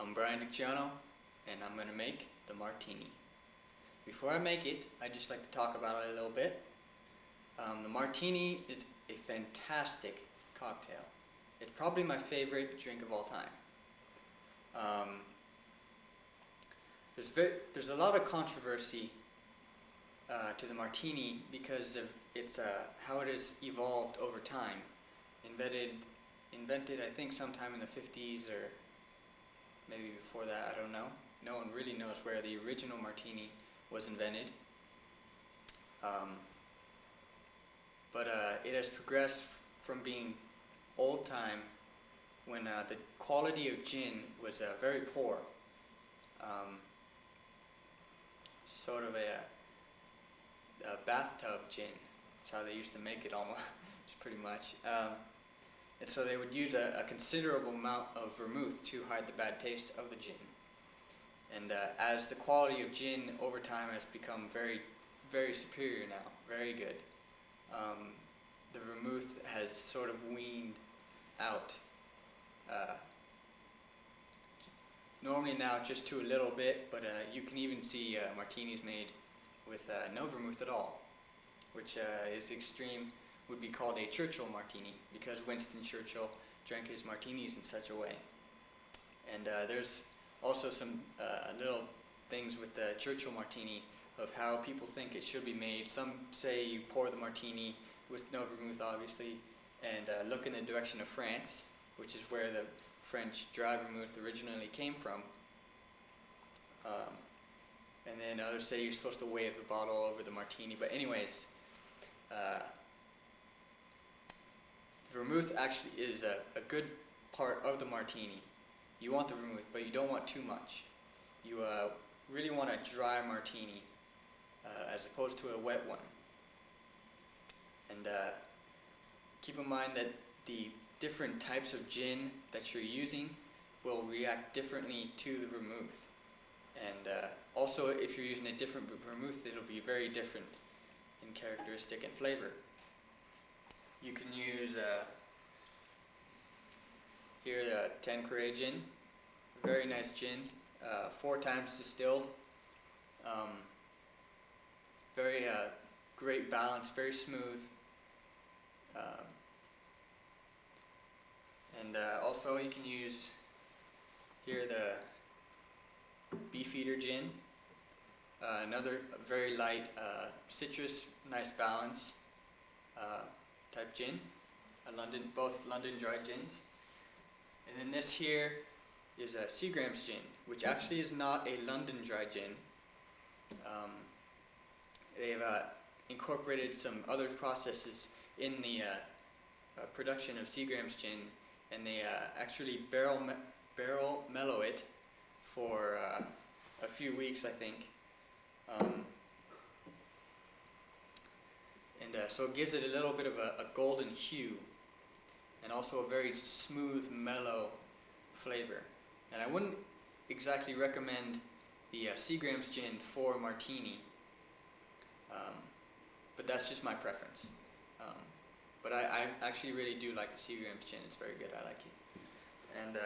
I'm Brian DiCiano, and I'm going to make the Martini. Before I make it, I'd just like to talk about it a little bit. The Martini is a fantastic cocktail. It's probably my favorite drink of all time. There's a lot of controversy to the Martini because of its how it has evolved over time. Invented I think sometime in the 50s or maybe before that, I don't know. No one really knows where the original Martini was invented. But it has progressed from being old time when the quality of gin was very poor. Sort of a bathtub gin. That's how they used to make it almost, pretty much. And so they would use a considerable amount of vermouth to hide the bad taste of the gin. And as the quality of gin over time has become very, very superior now, very good, the vermouth has sort of weaned out. Normally now just to a little bit, but you can even see martinis made with no vermouth at all, which is extreme. Would be called a Churchill martini because Winston Churchill drank his martinis in such a way. And there's also some little things with the Churchill martini of how people think it should be made. Some say you pour the martini with no vermouth, obviously, and look in the direction of France, which is where the French dry vermouth originally came from. And then others say you're supposed to wave the bottle over the martini. But anyways, vermouth actually is a good part of the martini. You want the vermouth, but you don't want too much. You really want a dry martini as opposed to a wet one. And keep in mind that the different types of gin that you're using will react differently to the vermouth. And also, if you're using a different vermouth, it'll be very different in characteristic and flavor. You can use here the Tanqueray gin, very nice gin, 4 times distilled, very great balance, very smooth, and also you can use here the Beefeater gin, another very light citrus, nice balance type gin, both London dry gins. And then this here is a Seagram's gin, which actually is not a London dry gin. They've incorporated some other processes in the production of Seagram's gin, and they actually barrel mellow it for a few weeks, I think. So it gives it a little bit of a golden hue, and also a very smooth, mellow flavor. And I wouldn't exactly recommend the Seagram's gin for martini, but that's just my preference. But I actually really do like the Seagram's gin. It's very good. I like it. And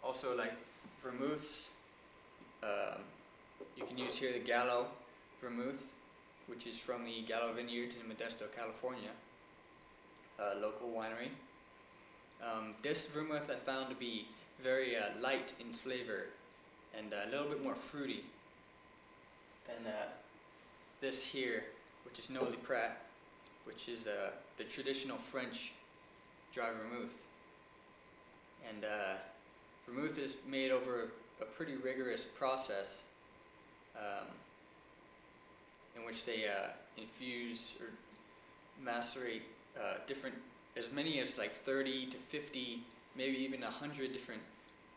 also, like vermouths, you can use here the Gallo vermouth, which is from the Gallo Vineyards in Modesto, California, local winery. This vermouth I found to be very light in flavor and a little bit more fruity than this here, which is Noli Prat, which is the traditional French dry vermouth. And vermouth is made over a pretty rigorous process in which they infuse or macerate as many as like 30 to 50, maybe even 100 different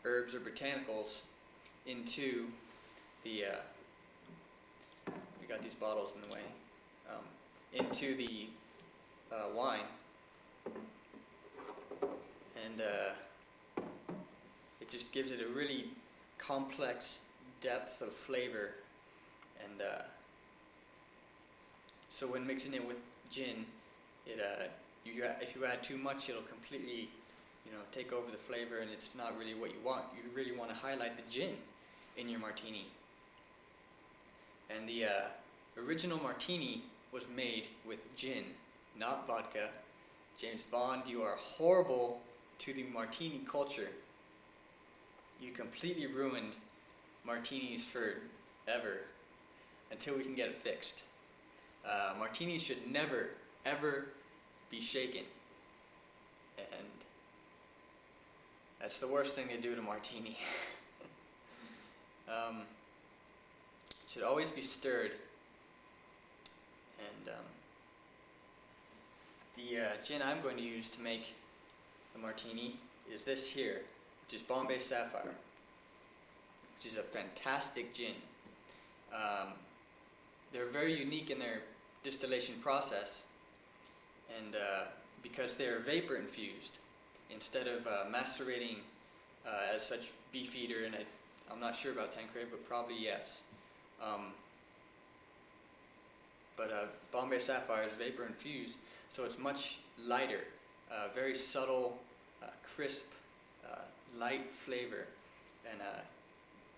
herbs or botanicals into the, we got these bottles in the way, into the wine. And it just gives it a really complex depth of flavor. And so when mixing it with gin, if you add too much, it'll completely take over the flavor, and it's not really what you want. You really want to highlight the gin in your martini. And the original martini was made with gin, not vodka. James Bond, you are horrible to the martini culture. You completely ruined martinis forever until we can get it fixed. Martinis should never, ever be shaken. And that's the worst thing to do to martini. Should always be stirred. And the gin I'm going to use to make the martini is this here, which is Bombay Sapphire, which is a fantastic gin. They're very unique in their distillation process, and because they're vapor infused instead of macerating as such beefeater, and I'm not sure about Tanqueray, but probably yes. But Bombay Sapphire is vapor infused, so it's much lighter, very subtle, crisp, light flavor, and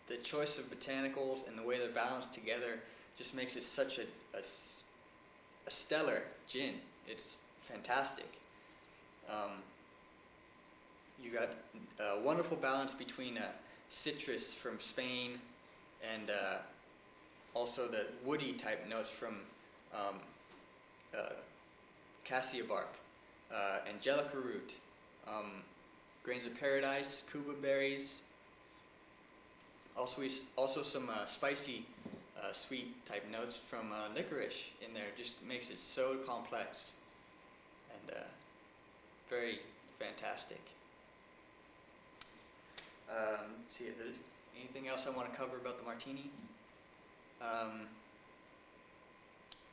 the choice of botanicals and the way they're balanced together just makes it such a stellar gin. It's fantastic. You got a wonderful balance between citrus from Spain and also the woody type notes from cassia bark, angelica root, grains of paradise, cuba berries, also some spicy sweet type notes from licorice in there. Just makes it so complex and very fantastic. Let's see if there's anything else I want to cover about the martini.